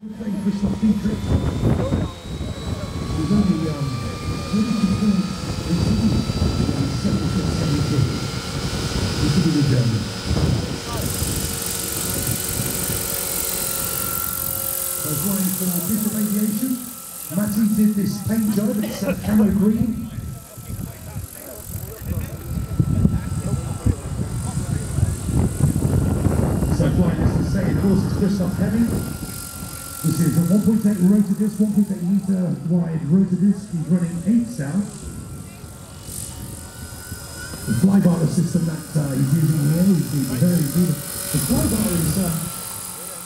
Christoph Hemming. He's only 72. He could be the German. So flying for Bishop Aviation. Matty did this paint job, it's camo green. So flying, as I say, of course, it's Christoph Hemming. This is a 1.8 rotor disc, 1.8 meter wide rotor disc. He's running 8 south. The flybar system that he's using here is very beautiful. The flybar is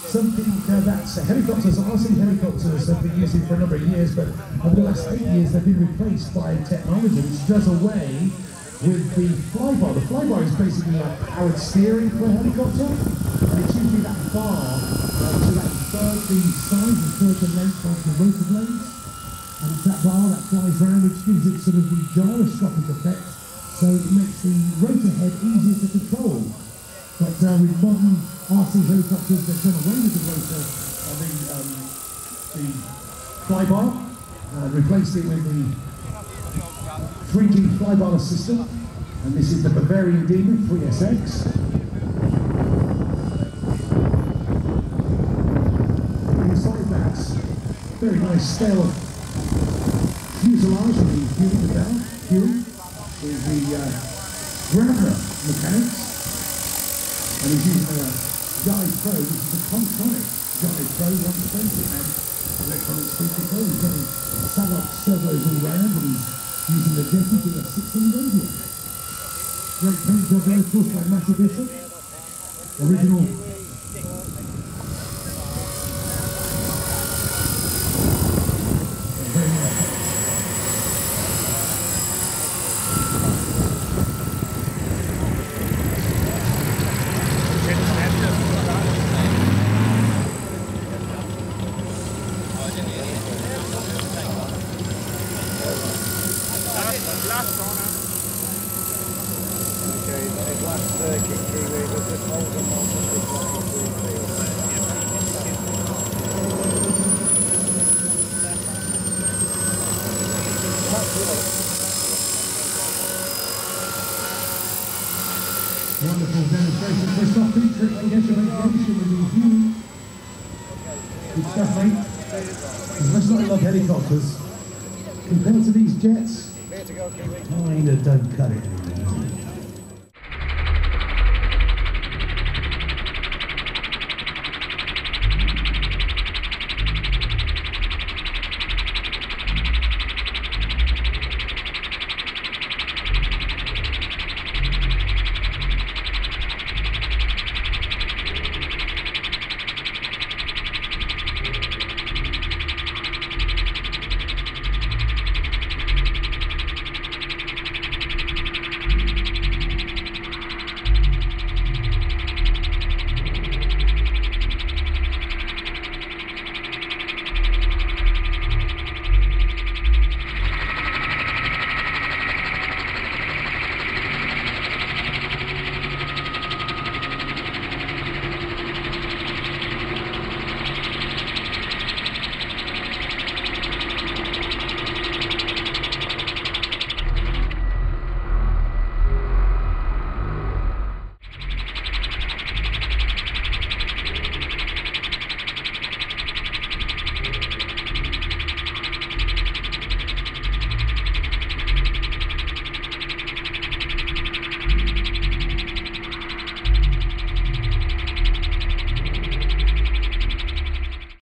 something that helicopters, RC helicopters have been using for a number of years, but over the last 8 years they've been replaced by technology which does away with the flybar. The flybar is basically like powered steering for a helicopter, and it's usually that bar to that third the size and third the length of the rotor blades, and it's that bar that flies around which gives it sort of the gyroscopic effect, so it makes the rotor head easier to control. But with modern RC helicopters, they've done away with the rotor on the flybar, replaced it with the 3G flybar system, and this is the Bavarian Demon 3SX. Inside that, very nice scale of fuselage and the Huey down. Huey is the Graupner mechanics, and he's using a Guide Pro, which is a Contronic Guide Pro 120 amp electronic speed control. He's running Savok servos all round, and he's using the Jetty to a 16 radio. Great paint job there, of course, by Matty Bishop. Original. Very nice. Wonderful demonstration. Christoph Hemming with the HUEY. Good stuff, mate. As much as I love helicopters, compared to these jets, kind of don't cut it anymore.